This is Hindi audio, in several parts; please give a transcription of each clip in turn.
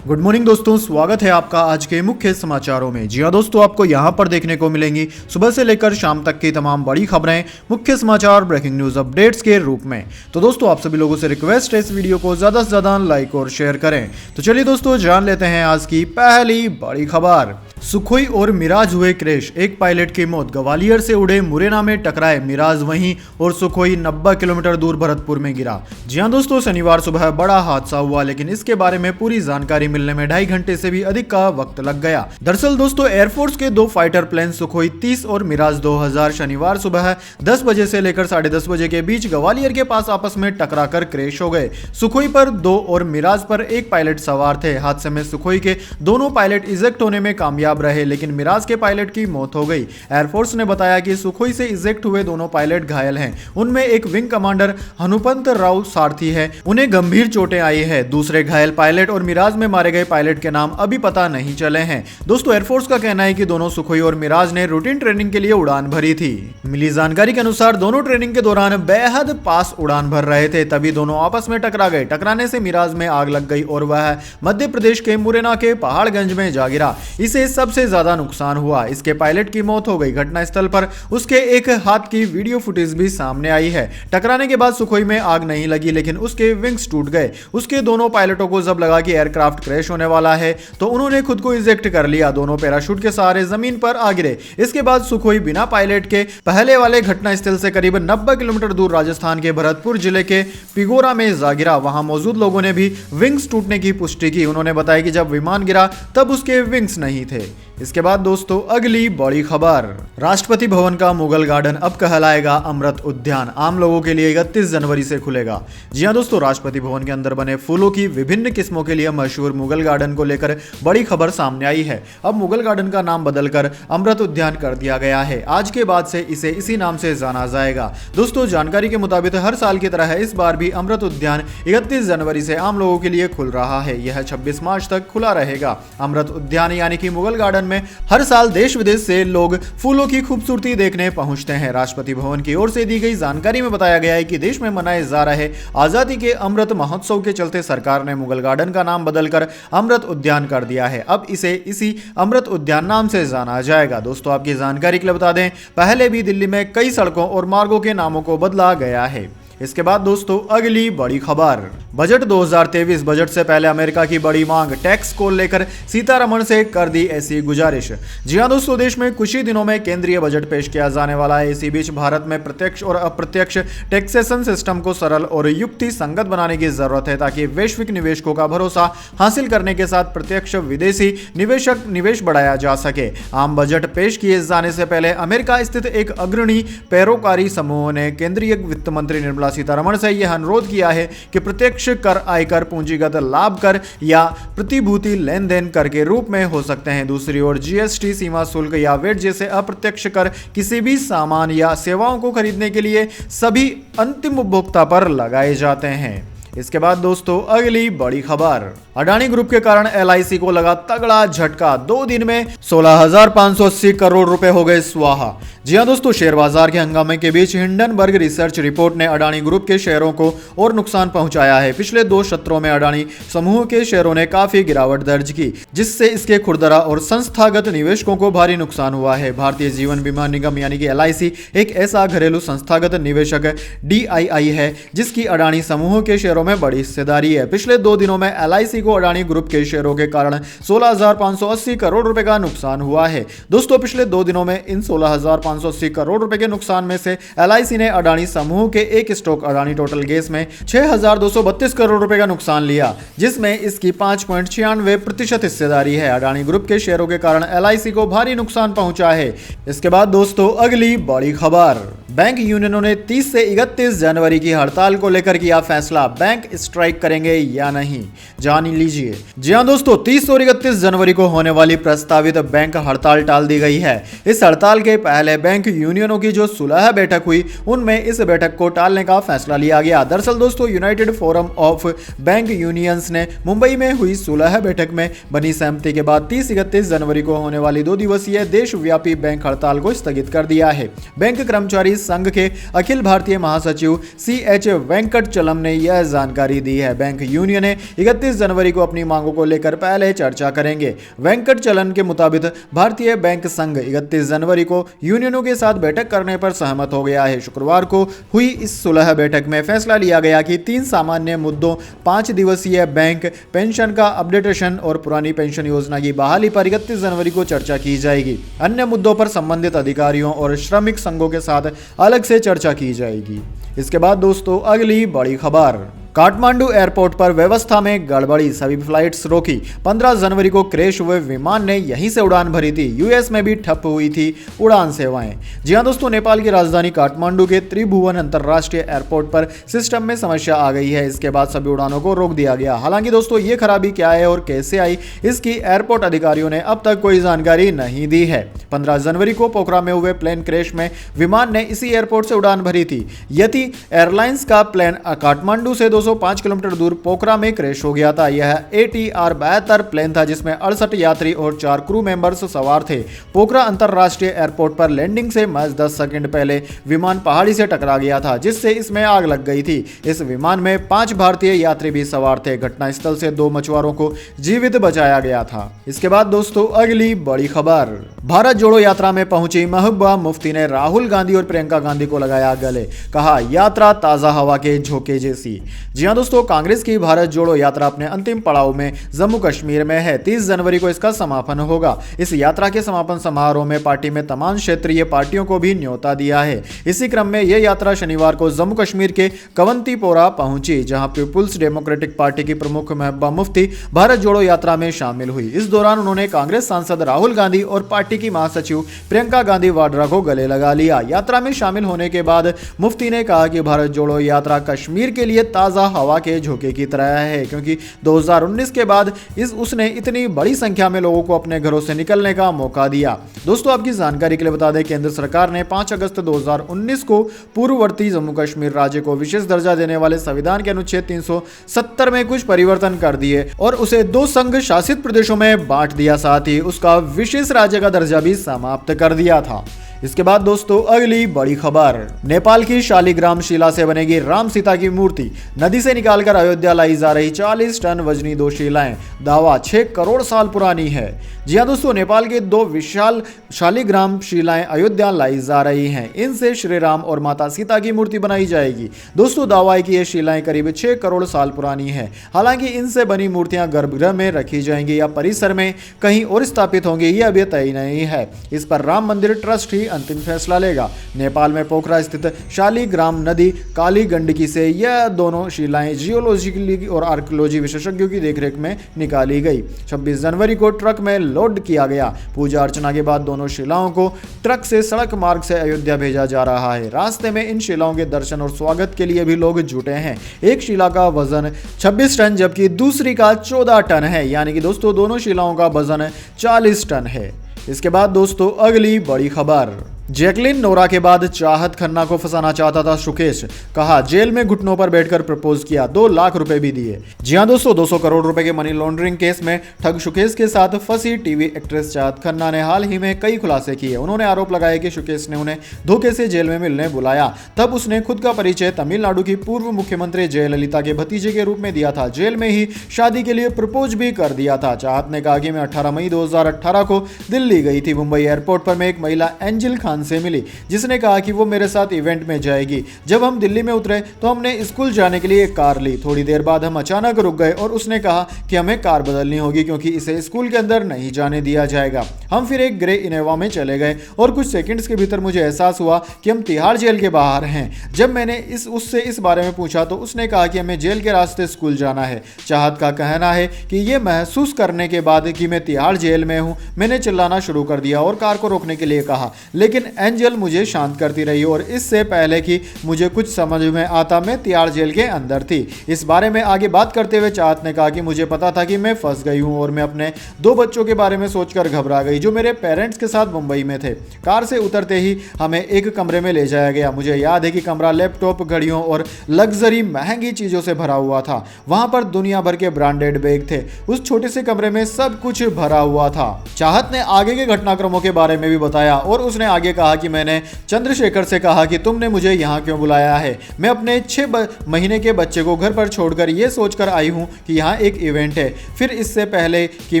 गुड मॉर्निंग दोस्तों, स्वागत है आपका आज के मुख्य समाचारों में। जी हाँ दोस्तों, आपको यहाँ पर देखने को मिलेंगी सुबह से लेकर शाम तक की तमाम बड़ी खबरें मुख्य समाचार ब्रेकिंग न्यूज अपडेट्स के रूप में। तो दोस्तों, आप सभी लोगों से रिक्वेस्ट है इस वीडियो को ज़्यादा से ज़्यादा लाइक और शेयर करें। तो चलिए दोस्तों, जान लेते हैं आज की पहली बड़ी खबर। सुखोई और मिराज हुए क्रैश, एक पायलट की मौत। ग्वालियर से उड़े मुरैना में टकराए मिराज वहीं और सुखोई 90 किलोमीटर दूर भरतपुर में गिरा। जी हाँ दोस्तों, शनिवार सुबह बड़ा हादसा हुआ, लेकिन इसके बारे में पूरी जानकारी मिलने में 2.5 घंटे से भी अधिक का वक्त लग गया। दरअसल दोस्तों, एयरफोर्स के 2 फाइटर प्लेन सुखोई 30 और मिराज 2000 शनिवार सुबह 10 बजे से लेकर 10:30 बजे के बीच ग्वालियर के पास आपस में टकराकर क्रैश हो गए। सुखोई पर 2 और मिराज पर 1 पायलट सवार थे। हादसे में सुखोई के दोनों पायलट इजेक्ट होने में कामयाब रहे, लेकिन मिराज के पायलट की मौत हो गई। एयरफोर्स ने बताया कि सुखोई से इजेक्ट हुए दोनों पायलट घायल हैं। उनमें एक विंग कमांडर हनुपंत राव सारथी है, उन्हें गंभीर चोटें आई है। दूसरे घायल पायलट और मिराज में मारे गए पायलट के नाम अभी पता नहीं चले हैं। दोस्तों, एयरफोर्स का कहना है कि दोनों सुखोई और मिराज ने रूटीन ट्रेनिंग के लिए उड़ान भरी थी। मिली जानकारी के अनुसार दोनों ट्रेनिंग के दौरान बेहद पास उड़ान भर रहे थे, तभी दोनों आपस में टकरा गए। टकराने से मिराज में आग लग गई और वह मध्य प्रदेश के मुरैना के पहाड़गंज में जा गिरा। इसे सबसे ज्यादा नुकसान हुआ। इसके पायलट की मौत हो गई। घटनास्थल पर उसके एक हाथ की वीडियो फुटेज भी सामने आई है। टकराने के बाद सुखोई में आग नहीं लगी, लेकिन उसके विंग्स टूट गए। उसके दोनों पायलटों को जब लगा कि एयरक्राफ्ट क्रैश होने वाला है, तो उन्होंने खुद को इजेक्ट कर लिया। दोनों पैराशूट के सहारे जमीन पर आ गिरे। इसके बाद सुखोई बिना पायलट के पहले वाले घटनास्थल से करीब 90 किलोमीटर दूर राजस्थान के भरतपुर जिले के पिगोरा में जा गिरा। वहां मौजूद लोगों ने भी विंग्स टूटने की पुष्टि की। उन्होंने बताया कि जब विमान गिरा तब उसके विंग्स नहीं थे। इसके बाद दोस्तों, अगली बड़ी खबर। राष्ट्रपति भवन का मुगल गार्डन अब कहलाएगा अमृत उद्यान। आम लोगों के लिए 31 जनवरी से खुलेगा। जी हां दोस्तों, राष्ट्रपति भवन के अंदर बने फूलों की विभिन्न किस्मों के लिए मशहूर मुगल गार्डन को लेकर बड़ी खबर सामने आई है। अब मुगल गार्डन का नाम बदलकर अमृत उद्यान कर दिया गया है। आज के बाद से इसे इसी नाम से जाना जाएगा। दोस्तों, जानकारी के मुताबिक हर साल की तरह इस बार भी अमृत उद्यान 31 जनवरी से आम लोगों के लिए खुल रहा है। यह 26 मार्च तक खुला रहेगा। अमृत उद्यान यानी कि मुगल गार्डन में हर साल देश विदेश से लोग फूलों की खूबसूरती देखने पहुंचते हैं। राष्ट्रपति भवन की ओर से दी गई जानकारी में बताया गया है कि देश में मनाए जा रहे आजादी के अमृत महोत्सव के चलते सरकार ने मुगल गार्डन का नाम बदलकर अमृत उद्यान कर दिया है। अब इसे इसी अमृत उद्यान नाम से जाना जाएगा। दोस्तों, आपकी जानकारी के लिए बता दें, पहले भी दिल्ली में कई सड़कों और मार्गों के नामों को बदला गया है। इसके बाद दोस्तों, अगली बड़ी खबर। बजट 2023 बजट से पहले अमेरिका की बड़ी मांग। टैक्स को लेकर सीतारमण से कर दी ऐसी गुजारिश। जी हां दोस्तों, देश में कुछ ही दिनों में केंद्रीय बजट पेश किया जाने वाला है। इसी बीच भारत में प्रत्यक्ष और अप्रत्यक्ष टैक्सेशन सिस्टम को सरल और युक्ति संगत बनाने की जरूरत है, ताकि वैश्विक निवेशकों का भरोसा हासिल करने के साथ प्रत्यक्ष विदेशी निवेश बढ़ाया जा सके। आम बजट पेश किए जाने से पहले अमेरिका स्थित एक अग्रणी पैरोकारी समूह ने केंद्रीय वित्त मंत्री निर्मला सीतारमण से यह अनुरोध किया है कि प्रत्यक्ष कर आयकर, पूंजीगत लाभ कर या प्रतिभूति लेन देन कर के रूप में हो सकते हैं। दूसरी ओर जीएसटी, सीमा शुल्क या वेट जैसे अप्रत्यक्ष कर किसी भी सामान या सेवाओं को खरीदने के लिए सभी अंतिम उपभोक्ता पर लगाए जाते हैं। इसके बाद दोस्तों, अगली बड़ी खबर। अडानी ग्रुप के कारण एलआईसी को लगा तगड़ा झटका। 2 दिन में 16,580 करोड़ रुपए हो गए स्वाहा। जी हां दोस्तों, शेयर बाजार के हंगामे के बीच हिंडनबर्ग रिसर्च रिपोर्ट ने अडानी ग्रुप के शेयरों को और नुकसान पहुंचाया है। पिछले 2 सत्रों में अडानी समूह के शेयरों ने काफी गिरावट दर्ज की, जिससे इसके खुदरा और संस्थागत निवेशकों को भारी नुकसान हुआ है। भारतीय जीवन बीमा निगम यानी कि एलआईसी एक ऐसा घरेलू संस्थागत निवेशक डीआईआई है जिसकी अडानी समूह के शेयरों में बड़ी हिस्सेदारी है। पिछले 2 दिनों में एलआईसी को अडानी ग्रुप के शेयरों के कारण 16,580 करोड़ रुपए का नुकसान हुआ है। दोस्तों, पिछले 2 दिनों में इन 16,580 करोड़ रुपए के नुकसान में से एलआईसी ने अडानी समूह के एक स्टॉक अडानी टोटल गैस में 6,232 करोड़ रुपए का नुकसान लिया, जिसमें इसकी 5.96% हिस्सेदारी है। अडानी ग्रुप के शेयरों के कारण एलआईसी को भारी नुकसान पहुंचा है। इसके बाद दोस्तों, अगली बड़ी खबर। बैंक यूनियनों ने 30 से 31 जनवरी की हड़ताल को लेकर किया फैसला। बैंक स्ट्राइक करेंगे या नहीं, जान लीजिए। जी हां दोस्तों, 30 और 31 जनवरी को होने वाली प्रस्तावित बैंक हड़ताल टाल दी गई है। इस हड़ताल के पहले बैंक यूनियनों की जो सुलह बैठक हुई, उनमें इस बैठक को टालने का फैसला लिया गया। दरअसल दोस्तों, United forum of bank unions ने मुंबई में हुई सुलह बैठक में बनी सहमति के बाद 30-31 जनवरी को होने वाली 2 दिवसीय देशव्यापी बैंक हड़ताल को स्थगित कर दिया है। बैंक कर्मचारी संघ के अखिल भारतीय महासचिव CH वेंकटचलम ने यह जानकारी दी है। बैंक यूनियन 31 जनवरी को अपनी मांगों को लेकर पहले चर्चा करेंगे। वेंकटचलम के मुताबिक भारतीय बैंक संघ 31 जनवरी को यूनियनों के साथ बैठक करने पर सहमत हो गया है। शुक्रवार को हुई इस सुलह बैठक में फैसला लिया गया कि 3 सामान्य मुद्दों 5 दिवसीय बैंक पेंशन का अपडेटेशन और पुरानी पेंशन योजना की बहाली पर 31 जनवरी को चर्चा की जाएगी। अन्य मुद्दों पर संबंधित अधिकारियों और श्रमिक संघों के साथ अलग से चर्चा की जाएगी। इसके बाद दोस्तों अगली बड़ी खबर, काठमांडू एयरपोर्ट पर व्यवस्था में गड़बड़ी, सभी फ्लाइट्स रोकी। 15 जनवरी को क्रैश हुए विमान ने यहीं से उड़ान भरी थी। यूएस में भी ठप हुई थी उड़ान सेवाएं। जी हां दोस्तों, नेपाल की राजधानी काठमांडू के त्रिभुवन अंतर्राष्ट्रीय एयरपोर्ट पर सिस्टम में समस्या आ गई है। इसके बाद सभी उड़ानों को रोक दिया गया। हालांकि दोस्तों ये खराबी क्या है और कैसे आई, इसकी एयरपोर्ट अधिकारियों ने अब तक कोई जानकारी नहीं दी है। 15 जनवरी को पोखरा में हुए प्लेन क्रैश में विमान ने इसी एयरपोर्ट से उड़ान भरी थी। यति एयरलाइंस का प्लेन काठमांडू से 205 किलोमीटर दूर पोखरा में क्रैश हो गया था। यह ATR 72 प्लेन था जिसमें 68 यात्री और 4 क्रू मेंबर्स सवार थे। पोखरा अंतरराष्ट्रीय एयरपोर्ट पर लैंडिंग से महज 10 सेकंड पहले विमान पहाड़ी से टकरा गया था, जिससे इसमें आग लग गई थी। इस विमान में 5 भारतीय यात्री भी सवार थे। घटनास्थल से 2 मछुआरों को जीवित बचाया गया था। इसके बाद दोस्तों अगली बड़ी खबर, भारत जोड़ो यात्रा में पहुंची महबूबा मुफ्ती ने राहुल गांधी और प्रियंका गांधी को लगाया गले, कहा यात्रा ताजा हवा के झोंके जैसी। जी हां दोस्तों, कांग्रेस की भारत जोड़ो यात्रा अपने अंतिम पड़ाव में जम्मू कश्मीर में है। 30 जनवरी को इसका समापन होगा। इस यात्रा के समापन समारोह में पार्टी में तमाम क्षेत्रीय पार्टियों को भी न्योता दिया है। इसी क्रम में यह यात्रा शनिवार को जम्मू कश्मीर के कवंतीपोरा पहुंची, जहां पीपुल्स डेमोक्रेटिक पार्टी की प्रमुख महबूबा मुफ्ती भारत जोड़ो यात्रा में शामिल हुई। इस दौरान उन्होंने कांग्रेस सांसद राहुल गांधी और पार्टी की महासचिव प्रियंका गांधी वाड्रा को गले लगा लिया। यात्रा में शामिल होने के बाद मुफ्ती ने कहा कि भारत जोड़ो यात्रा कश्मीर के लिए ताजा हवा के झोंके की तरह है, क्योंकि 2019 के बाद उसने इतनी बड़ी संख्या में लोगों को अपने घरों से निकलने का मौका दिया। दोस्तों आपकी जानकारी के लिए बता दें, केंद्र सरकार ने 5 अगस्त 2019 को पूर्ववर्ती जम्मू कश्मीर राज्य को विशेष दर्जा देने वाले संविधान के अनुच्छेद 370 में कुछ परिवर्तन कर दिए और उसे 2 संघ शासित प्रदेशों में बांट दिया। साथ ही उसका विशेष राज्य का दर्जा भी समाप्त कर दिया था। इसके बाद दोस्तों अगली बड़ी खबर, नेपाल की शालिग्राम शिला से बनेगी राम सीता की मूर्ति। नदी से निकालकर अयोध्या लाई जा रही 40 टन वजनी 2 शिलाएं, दावा 6 करोड़ साल पुरानी है। जी हां दोस्तों, नेपाल के 2 विशाल शालिग्राम शिलाएं अयोध्या लाई जा रही हैं। इनसे श्री राम और माता सीता की मूर्ति बनाई जाएगी। दोस्तों दावा है कि ये शिलाएं करीब 6 करोड़ साल पुरानी है। हालांकि इनसे बनी मूर्तियां गर्भगृह में रखी जाएंगी या परिसर में कहीं और स्थापित होंगी, ये अभी तय नहीं है। इस पर राम मंदिर ट्रस्ट ही अंतिम फैसला लेगा। नेपाल में पोखरा स्थित शालिग्राम नदी काली गंडकी से यह दोनों शिलाएं जियोलॉजिकली और आर्कियोलॉजी विशेषज्ञों की देखरेख में निकाली गई। 26 जनवरी को ट्रक में लोड किया गया। पूजा अर्चना के बाद दोनों शिलाओं को ट्रक से सड़क मार्ग से अयोध्या भेजा जा रहा है। रास्ते में इन शिलाओं के दर्शन और स्वागत के लिए भी लोग जुटे हैं। एक शिला का वजन 26 टन जबकि दूसरी का 14 टन है, यानी कि दोस्तों दोनों शिलाओं का वजन 40 टन है। इसके बाद दोस्तों अगली बड़ी खबर, जैकलिन नोरा के बाद चाहत खन्ना को फंसाना चाहता था सुकेश, कहा जेल में घुटनों पर बैठकर प्रपोज किया, 2 लाख रुपए भी दिए। जी हां दोस्तों, 200 करोड़ रुपए के मनी लॉन्ड्रिंग केस में ठग सुकेश के साथ फंसी टीवी एक्ट्रेस चाहत खन्ना ने हाल ही में कई खुलासे किए। उन्होंने आरोप लगाया कि सुकेश ने उन्हें धोखे से जेल में मिलने बुलाया। तब उसने खुद का परिचय तमिलनाडु की पूर्व मुख्यमंत्री जयललिता के भतीजे के रूप में दिया था। जेल में ही शादी के लिए प्रपोज भी कर दिया था। चाहत ने कहा कि मैं 18 मई 2018 को दिल्ली गई थी। मुंबई एयरपोर्ट पर मैं एक महिला एंजल खान से मिली, जिसने कहा कि वो मेरे साथ इवेंट में जाएगी। जब हम दिल्ली में उतरे तो हमने स्कूल जाने के लिए एक कार ली। थोड़ी देर बाद हम अचानक रुक गए और उसने कहा कि हमें कार बदलनी होगी क्योंकि इसे स्कूल के अंदर नहीं जाने दिया जाएगा। हम फिर एक ग्रे इनोवा में चले गए और कुछ सेकंड्स के भीतर मुझे एहसास हुआ कि हम तिहाड़ जेल के बाहर हैं। जब मैंने उससे इस बारे में पूछा तो उसने कहा कि हमें जेल के रास्ते स्कूल जाना है। चाहत का कहना है कि ये महसूस करने के बाद कि मैं तिहाड़ जेल में हूँ, मैंने चिल्लाना शुरू कर दिया और कार को रोकने के लिए कहा, लेकिन एंजल मुझे शांत करती रही और इससे पहले कि मुझे कुछ समझ में आता मैं तिहाड़ जेल के अंदर थी। इस बारे में आगे बात करते हुए चाहत ने कहा कि मुझे पता था कि मैं फंस गई हूं और मैं अपने 2 बच्चों के बारे में सोचकर घबरा गई जो मेरे पेरेंट्स के साथ मुंबई में थे। कार से उतरते ही हमें एक कमरे में ले जाया गया। मुझे याद है कि कमरा लैपटॉप, घड़ियों और लग्जरी महंगी चीजों से भरा हुआ था। वहां पर दुनिया भर के ब्रांडेड बैग थे। उस छोटे से कमरे में सब कुछ भरा हुआ था। चाहत ने आगे के घटनाक्रमों के बारे में भी बताया और उसने आगे आगे कहा कि मैंने चंद्रशेखर से कहा कि तुमने मुझे यहाँ क्यों बुलाया है। मैं अपने 6 महीने के बच्चे को घर पर छोड़कर ये सोचकर आई हूँ कि यहाँ एक इवेंट है। फिर इससे पहले कि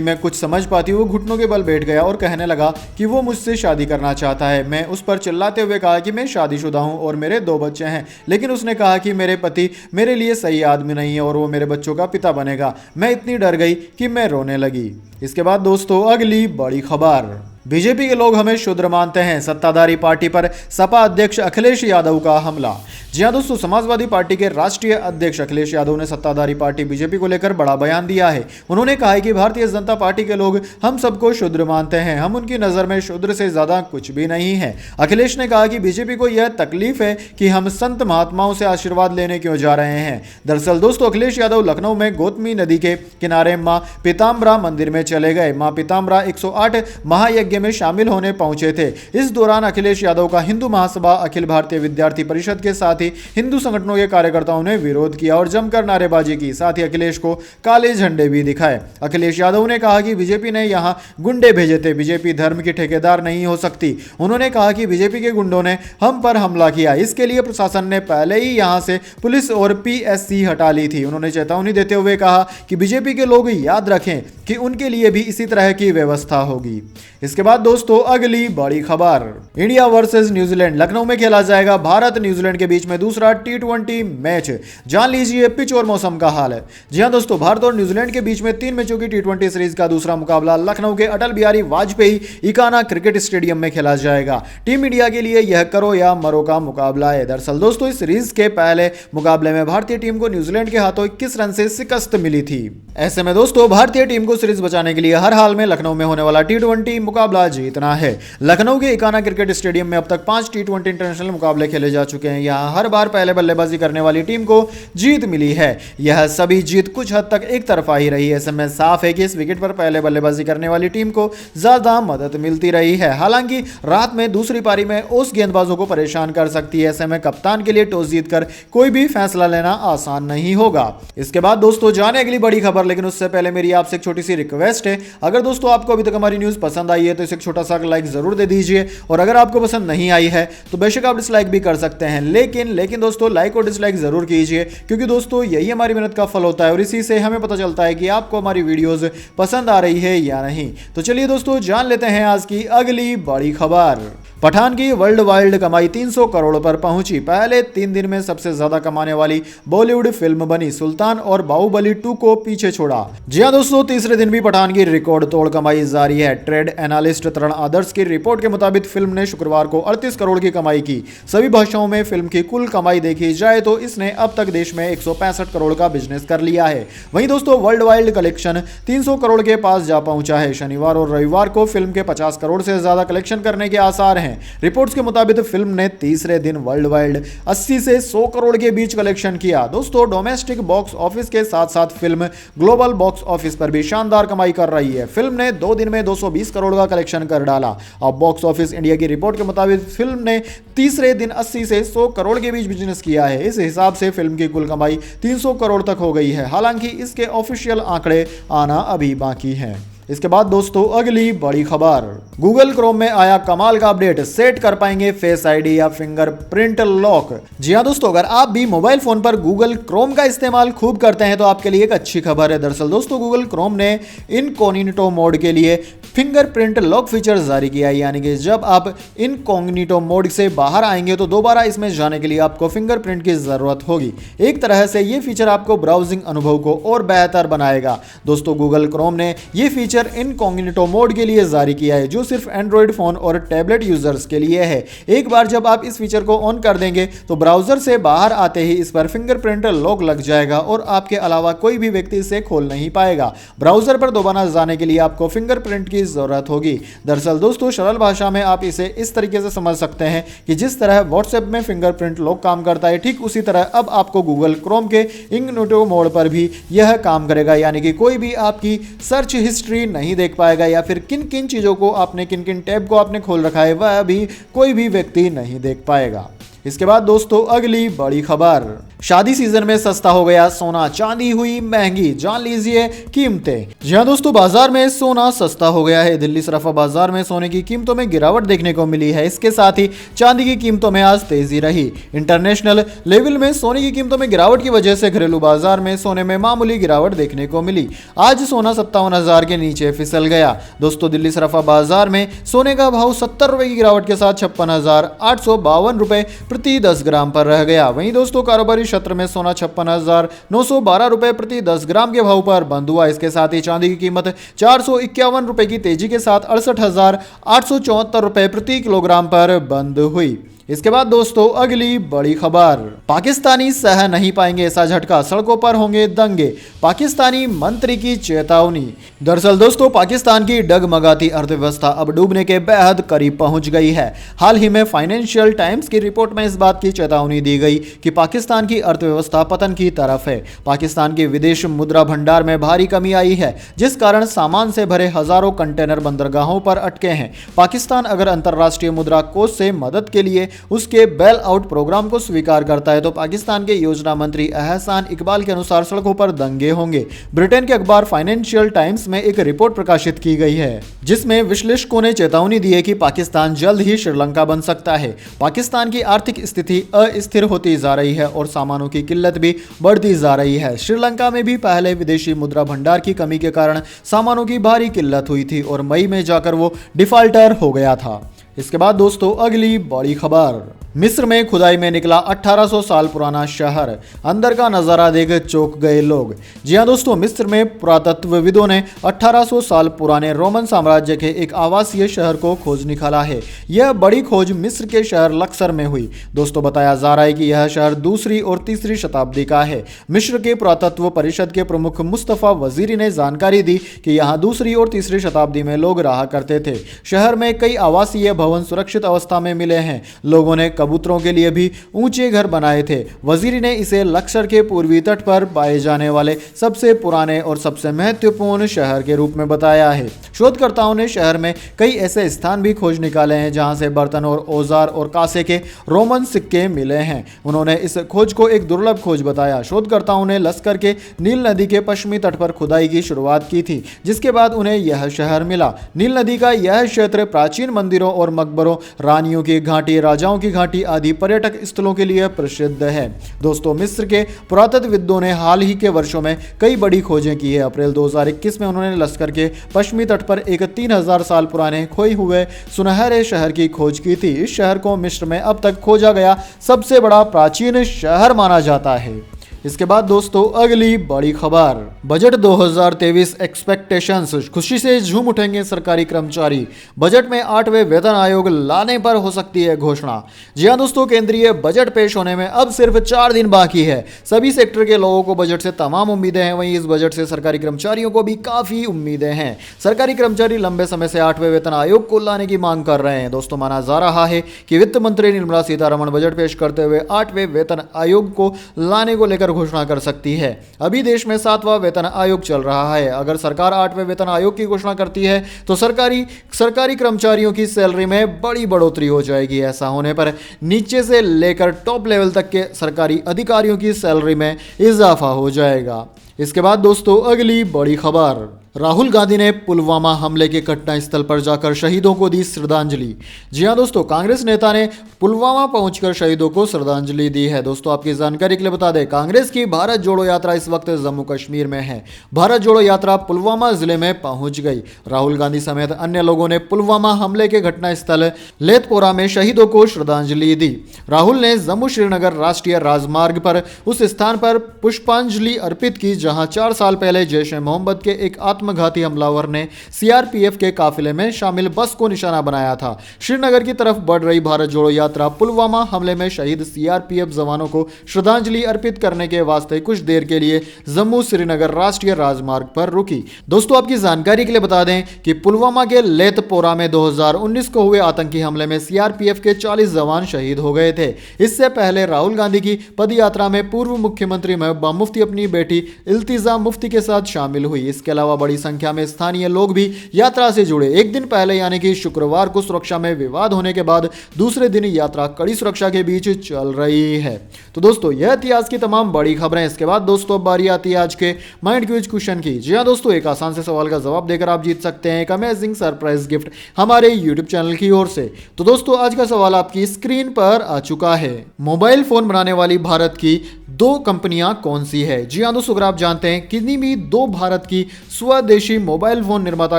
मैं कुछ समझ पाती वो घुटनों के बल बैठ गया और कहने लगा कि वो मुझसे शादी करना चाहता है। मैं उस पर चिल्लाते हुए कहा कि मैं शादीशुदा हूँ और मेरे 2 बच्चे हैं, लेकिन उसने कहा कि मेरे पति मेरे लिए सही आदमी नहीं है और वो मेरे बच्चों का पिता बनेगा। मैं इतनी डर गई कि मैं रोने लगी। इसके बाद दोस्तों अगली बड़ी खबर, बीजेपी के लोग हमें शूद्र मानते हैं, सत्ताधारी पार्टी पर सपा अध्यक्ष अखिलेश यादव का हमला। जी हां दोस्तों, समाजवादी पार्टी के राष्ट्रीय अध्यक्ष अखिलेश यादव ने सत्ताधारी पार्टी बीजेपी को लेकर बड़ा बयान दिया है। उन्होंने कहा है कि भारतीय जनता पार्टी के लोग हम सबको शूद्र मानते हैं, हम उनकी नजर में शूद्र से ज्यादा कुछ भी नहीं है। अखिलेश ने कहा कि बीजेपी को यह तकलीफ है कि हम संत महात्माओं से आशीर्वाद लेने क्यों जा रहे हैं। दरअसल दोस्तों, अखिलेश यादव लखनऊ में गौतमी नदी के किनारे मां पीताम्बरा मंदिर में चले गए। मां पीताम्बरा 108 महायज्ञ में शामिल होने पहुंचे थे। इस दौरान अखिलेश यादव का हिंदू महासभा, अखिल भारतीय विद्यार्थी परिषद के साथ ही हिंदू संगठनों के कार्यकर्ताओं ने विरोध किया और जमकर नारेबाजी की। साथ ही अखिलेश को काले झंडे भी दिखाए। अखिलेश यादव ने कहा कि बीजेपी ने यहां गुंडे भेजे थे, बीजेपी धर्म की ठेकेदार नहीं हो सकती। उन्होंने कहा कि बीजेपी के गुंडों ने हम पर हमला किया, इसके लिए प्रशासन ने पहले ही यहां से पुलिस और पीएससी हटा ली थी। उन्होंने चेतावनी देते हुए कहा कि बीजेपी के लोग याद रखें कि उनके लिए भी इसी तरह की व्यवस्था होगी। इसके बाद दोस्तों अगली बड़ी खबर, इंडिया वर्सेस न्यूजीलैंड लखनऊ में खेला जाएगा भारत न्यूजीलैंड के बीच में दूसरा T20 मैच। जान लीजिए पिच और मौसम का हाल है। जी हां दोस्तों, भारत और न्यूजीलैंड के बीच में 3 मैचों की T20 सीरीज का दूसरा मुकाबला लखनऊ के अटल बिहारी वाजपेयी इकाना क्रिकेट स्टेडियम में खेला जाएगा। टीम इंडिया के लिए यह करो या मरो का मुकाबला है। दरअसल दोस्तों, इस सीरीज के पहले मुकाबले में भारतीय टीम को न्यूजीलैंड के हाथों 21 रन से शिकस्त मिली थी। ऐसे में दोस्तों, भारतीय टीम को सीरीज बचाने के लिए हर हाल में लखनऊ में होने वाला T20 मुकाबला जीतना है। लखनऊ के इकाना क्रिकेट स्टेडियम में अब तक 5 T20 इंटरनेशनल मुकाबले खेले जा चुके हैं। यहां हर बार पहले बल्लेबाजी करने वाली टीम को जीत मिली है। यह सभी जीत कुछ हद तक एक तरफा ही रही है। ऐसे में साफ है कि इस विकेट पर पहले बल्लेबाजी करने वाली टीम को ज्यादा मदद मिलती रही है। हालांकि रात में दूसरी पारी में ओस गेंदबाजों को परेशान कर सकती है। ऐसे में कप्तान के लिए टॉस जीतकर कोई भी फैसला लेना आसान नहीं होगा। इसके बाद दोस्तों जाने अगली बड़ी खबर, लेकिन उससे पहले मेरी आपसे एक छोटी सी रिक्वेस्ट है। अगर दोस्तों आपको अभी तक हमारी न्यूज पसंद आई है तो इसे एक छोटा सा लाइक जरूर दे दीजिए, और अगर आपको पसंद नहीं आई है तो बेशक आप डिसलाइक भी कर सकते हैं, लेकिन दोस्तों लाइक और डिसलाइक जरूर कीजिए, क्योंकि दोस्तों यही हमारी मेहनत का फल होता है और इसी से हमें पता चलता है कि आपको हमारी वीडियोस पसंद आ रही है या नहीं। तो चलिए दोस्तों जान लेते हैं आज की अगली बड़ी खबर। पठान की वर्ल्ड वाइड कमाई 300 करोड़ पर पहुंची। पहले 3 दिन में सबसे ज्यादा कमाने वाली बॉलीवुड फिल्म बनी। सुल्तान और बाहुबली 2 को पीछे छोड़ा। जी हां दोस्तों, तीसरे दिन भी पठान की रिकॉर्ड तोड़ कमाई जारी है। ट्रेड एनालिस्ट तरण आदर्श की रिपोर्ट के मुताबिक फिल्म ने शुक्रवार को 38 करोड़ की कमाई की। सभी भाषाओं में फिल्म की कुल कमाई देखी जाए तो इसने अब तक देश में 165 करोड़ का बिजनेस कर लिया है। वहीं दोस्तों वर्ल्ड वाइड कलेक्शन 300 करोड़ के पास जा पहुंचा है। शनिवार और रविवार को फिल्म के 50 करोड़ से ज्यादा कलेक्शन करने के आसार हैं। रिपोर्ट्स के मुताबिक फिल्म ने तीसरे दिन वर्ल्ड वाइड 80 से 100 करोड़ के बीच कलेक्शन किया। दोस्तों डोमेस्टिक बॉक्स ऑफिस के साथ साथ फिल्म ग्लोबल बॉक्स ऑफिस पर भी शानदार कमाई कर रही है। फिल्म ने 2 दिन में 220 करोड़ का कलेक्शन कर डाला। अब बॉक्स ऑफिस इंडिया की रिपोर्ट के मुताबिक फिल्म ने तीसरे दिन 80 से 100 करोड़ के बीच बिजनेस किया है। इस हिसाब से फिल्म की कुल कमाई 300 करोड़ तक हो गई है। हालांकि इसके ऑफिशियल आंकड़े आना अभी बाकी हैं। इसके बाद दोस्तों अगली बड़ी खबर, गूगल क्रोम में आया कमाल का अपडेट, सेट कर पाएंगे फेस आईडी या फिंगरप्रिंट लॉक। जी हां दोस्तों, अगर आप भी मोबाइल फोन पर गूगल क्रोम का इस्तेमाल खूब करते हैं तो आपके लिए एक अच्छी खबर है। दरअसल दोस्तों गूगल क्रोम ने इनकॉग्निटो मोड के लिए फिंगरप्रिंट लॉक फीचर जारी किया है, यानी कि जब आप इनकॉग्निटो मोड से बाहर आएंगे तो दोबारा इसमें जाने के लिए आपको फिंगरप्रिंट की जरूरत होगी। एक तरह से ये फीचर आपको ब्राउजिंग अनुभव को और बेहतर बनाएगा। दोस्तों गूगल क्रोम ने ये फीचर इनकॉग्निटो मोड के लिए जारी किया है, जो सिर्फ एंड्रॉइड फोन और टैबलेट यूजर्स के लिए है। एक बार जब आप इस फीचर को ऑन कर देंगे तो ब्राउजर से बाहर आते ही इस पर फिंगरप्रिंट लॉक लग जाएगा और आपके अलावा कोई भी व्यक्ति इसे खोल नहीं पाएगा। ब्राउजर पर दोबारा जाने के लिए आपको फिंगरप्रिंट की जरूरत होगी। दरअसल दोस्तों सरल भाषा में आप इसे इस तरीके से समझ सकते हैं कि जिस तरह व्हाट्सएप में फिंगरप्रिंट लॉक काम करता है, ठीक उसी तरह अब आपको गूगल क्रोम के इनकॉग्निटो मोड पर भी यह काम करेगा, यानी कि कोई भी आपकी सर्च हिस्ट्री नहीं देख पाएगा या फिर किन किन चीजों को आपने, किन किन टैब को आपने खोल रखा है, वह भी कोई भी व्यक्ति नहीं देख पाएगा। इसके बाद दोस्तों अगली बड़ी खबर, शादी सीजन में सस्ता हो गया सोना, चांदी हुई महंगी, जान लीजिए कीमतें। जी हाँ दोस्तों, बाजार में सोना सस्ता हो गया है। दिल्ली सराफा बाजार में सोने की कीमतों में गिरावट देखने को मिली है। इसके साथ ही चांदी की कीमतों में आज तेजी रही। इंटरनेशनल लेवल में सोने की कीमतों में गिरावट की वजह से घरेलू बाजार में सोने में मामूली गिरावट देखने को मिली। आज सोना 57,000 के नीचे फिसल गया। दोस्तों, दिल्ली सराफा बाजार में सोने का भाव 70 रुपए की गिरावट के साथ 56,852 रुपए प्रति 10 ग्राम पर रह गया। वहीं दोस्तों, कारोबारी क्षेत्र में सोना 56,912 रुपए प्रति 10 ग्राम के भाव पर बंद हुआ। इसके साथ ही चांदी की कीमत 451 रुपए की तेजी के साथ 68,874 रुपए प्रति किलोग्राम पर बंद हुई। इसके बाद दोस्तों, अगली बड़ी खबर, पाकिस्तानी सह नहीं पाएंगे ऐसा झटका, सड़कों पर होंगे दंगे, पाकिस्तानी मंत्री की चेतावनी। दरअसल दोस्तों, पाकिस्तान की डगमगाती अर्थव्यवस्था अब डूबने के बेहद करीब पहुंच गई है। हाल ही में फाइनेंशियल टाइम्स की रिपोर्ट में इस बात की चेतावनी दी गई कि पाकिस्तान की अर्थव्यवस्था पतन की तरफ है। पाकिस्तान के विदेश मुद्रा भंडार में भारी कमी आई है, जिस कारण सामान से भरे हजारों कंटेनर बंदरगाहों पर अटके हैं। पाकिस्तान अगर अंतर्राष्ट्रीय मुद्रा कोष से मदद के लिए उसके बेल आउट प्रोग्राम को स्वीकार करता है तो पाकिस्तान के योजना मंत्री एहसान इकबाल के अनुसार सड़कों पर दंगे होंगे। ब्रिटेन के अखबार फाइनेंशियल टाइम्स में एक रिपोर्ट प्रकाशित की गई है, जिसमें विश्लेषकों ने चेतावनी दी है कि पाकिस्तान जल्द ही श्रीलंका बन सकता है। पाकिस्तान की आर्थिक स्थिति अस्थिर होती जा रही है और सामानों की किल्लत भी बढ़ती जा रही है। श्रीलंका में भी पहले विदेशी मुद्रा भंडार की कमी के कारण सामानों की भारी किल्लत हुई थी और मई में जाकर वो डिफॉल्टर हो गया था। इसके बाद दोस्तों, अगली बड़ी खबर, मिस्र में खुदाई में निकला 1800 साल पुराना शहर, अंदर का नजारा देख चौंक गए लोग। जी हां दोस्तों, मिस्र में पुरातत्वविदों ने 1800 साल पुराने रोमन साम्राज्य के एक आवासीय शहर को खोज निकाला है। यह बड़ी खोज मिस्र के शहर लक्सर में हुई। दोस्तों, बताया जा रहा है कि यह शहर दूसरी और तीसरी शताब्दी का है। मिस्र के पुरातत्व परिषद के प्रमुख मुस्तफा वजीरी ने जानकारी दी कि यहाँ दूसरी और तीसरी शताब्दी में लोग रहा करते थे। शहर में कई आवासीय भवन सुरक्षित अवस्था में मिले हैं। लोगों ने कबूतरों के लिए भी ऊंचे घर बनाए थे। वजीरी ने इसे लक्सर के पूर्वी तट पर पाए जाने वाले सबसे पुराने और सबसे महत्वपूर्ण शहर के रूप में बताया है। शोधकर्ताओं ने शहर में कई ऐसे स्थान भी खोज निकाले हैं जहां से बर्तन और औजार और कांसे के रोमन सिक्के मिले हैं। उन्होंने इस खोज को एक दुर्लभ खोज बताया। शोधकर्ताओं ने लश्कर के नील नदी के पश्चिमी तट पर खुदाई की शुरुआत की थी, जिसके बाद उन्हें यह शहर मिला। नील नदी का यह क्षेत्र प्राचीन मंदिरों और मकबरों, रानियों की घाटी, राजाओं की घाटी आदि पर्यटक स्थलों के लिए प्रसिद्ध है। दोस्तों, मिस्र के पुरातत्वविदों ने हाल ही के वर्षों में कई बड़ी खोजें की है। अप्रैल 2021 में उन्होंने लश्कर के पश्चिमी तट पर एक 3000 साल पुराने खोए हुए सुनहरे शहर की खोज की थी। इस शहर को मिस्र में अब तक खोजा गया सबसे बड़ा प्राचीन शहर माना जाता है। इसके बाद दोस्तों, अगली बड़ी खबर, बजट 2023 एक्सपेक्टेशंस, खुशी से झूम उठेंगे सरकारी कर्मचारी, बजट में 8वें वेतन आयोग लाने पर हो सकती है घोषणा। जी हां दोस्तों, केंद्रीय बजट पेश होने में अब सिर्फ 4 दिन बाकी है। सभी सेक्टर के लोगों को बजट से तमाम उम्मीदें हैं। वहीं इस बजट से सरकारी कर्मचारियों को भी काफी उम्मीदें हैं। सरकारी कर्मचारी लंबे समय से 8वें वेतन आयोग को लाने की मांग कर रहे हैं। दोस्तों, माना जा रहा है कि वित्त मंत्री निर्मला सीतारमण बजट पेश करते हुए 8वें वेतन आयोग को लाने को लेकर घोषणा कर सकती है। अभी देश में 7वां वेतन आयोग चल रहा है। अगर सरकार 8वें वेतन आयोग की घोषणा करती है तो सरकारी कर्मचारियों की सैलरी में बड़ी बढ़ोतरी हो जाएगी। ऐसा होने पर नीचे से लेकर टॉप लेवल तक के सरकारी अधिकारियों की सैलरी में इजाफा हो जाएगा। इसके बाद दोस्तों, अगली बड़ी खबर, राहुल गांधी ने पुलवामा हमले के घटनास्थल पर जाकर शहीदों को दी श्रद्धांजलि। जी हां दोस्तों, कांग्रेस नेता ने पुलवामा पहुंचकर शहीदों को श्रद्धांजलि दी है। दोस्तों, आपकी जानकारी के लिए बता दें, कांग्रेस की भारत जोड़ो यात्रा इस वक्त जम्मू कश्मीर में है। भारत जोड़ो यात्रा पुलवामा जिले में पहुंच गई। राहुल गांधी समेत अन्य लोगों ने पुलवामा हमले के घटनास्थल लेथपोरा में शहीदों को श्रद्धांजलि दी। राहुल ने जम्मू श्रीनगर राष्ट्रीय राजमार्ग पर उस स्थान पर पुष्पांजलि अर्पित की जहां 4 साल पहले जैश ए मोहम्मद के एक आत्मघाती हमलावर ने सीआरपीएफ के काफिले में शामिल बस को निशाना बनाया था। श्रीनगर की तरफ बढ़ रही भारत जोड़ो यात्रा पुलवामा हमले में शहीद सीआरपीएफ जवानों को श्रद्धांजलि अर्पित करने के वास्ते कुछ देर के लिए जम्मू श्रीनगर राष्ट्रीय राजमार्ग पर रुकी। दोस्तों, आपकी जानकारी के लिए बता दें कि पुलवामा के लेथपोरा में 2019 को हुए आतंकी हमले में सीआरपीएफ के 40 जवान शहीद हो गए थे। इससे पहले राहुल गांधी की पदयात्रा में पूर्व मुख्यमंत्री महबूबा मुफ्ती अपनी बेटी इल्तिजा मुफ्ती के साथ शामिल हुई। इसके अलावा बड़ी संख्या में स्थानीय लोग भी यात्रा से जुड़े। एक दिन पहले यानी कि शुक्रवार को सुरक्षा में विवाद होने के बाद दूसरे दिन यात्रा कड़ी सुरक्षा के बीच चल रही है। तो दोस्तों यह थी आज की तमाम बड़ी खबरें। इसके बाद दोस्तों अब बारी आती है आज के माइंड क्विज क्वेश्चन की। जी हाँ दोस्तों, एक आसान से सवाल का जवाब देकर आप जीत सकते हैं एक अमेजिंग सरप्राइज गिफ्ट हमारे यूट्यूब चैनल की ओर से। तो दोस्तों आज का सवाल आपकी स्क्रीन पर आ चुका है। मोबाइल फोन बनाने वाली भारत की दो कंपनियां कौन सी है? जी हाँ दोस्तों, अगर आप जानते हैं किन्हीं भी दो भारत की स्वदेशी मोबाइल फोन निर्माता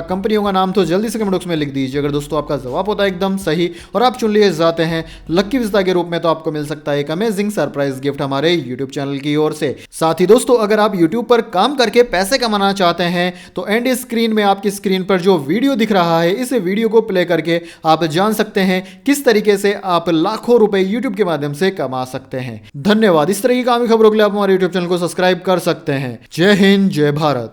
कंपनियों का नाम तो जल्दी से कमेंट बॉक्स में लिख दीजिए। अगर दोस्तों आपका जवाब होता है एकदम सही और आप चुन लिए जाते हैं लक्की विजेता के रूप में, तो आपको मिल सकता है एक अमेजिंग सरप्राइज गिफ्ट हमारे यूट्यूब चैनल की ओर से। साथ ही दोस्तों अगर आप यूट्यूब पर काम करके पैसे कमाना चाहते हैं तो एंड स्क्रीन में आपकी स्क्रीन पर जो वीडियो दिख रहा है, इस वीडियो को प्ले करके आप जान सकते हैं किस तरीके से आप लाखों रुपए यूट्यूब के माध्यम से कमा सकते हैं। धन्यवाद। इस तरह की कामी खबरों के लिए आप हमारे यूट्यूब चैनल को सब्सक्राइब कर सकते हैं। जय हिंद, जय भारत।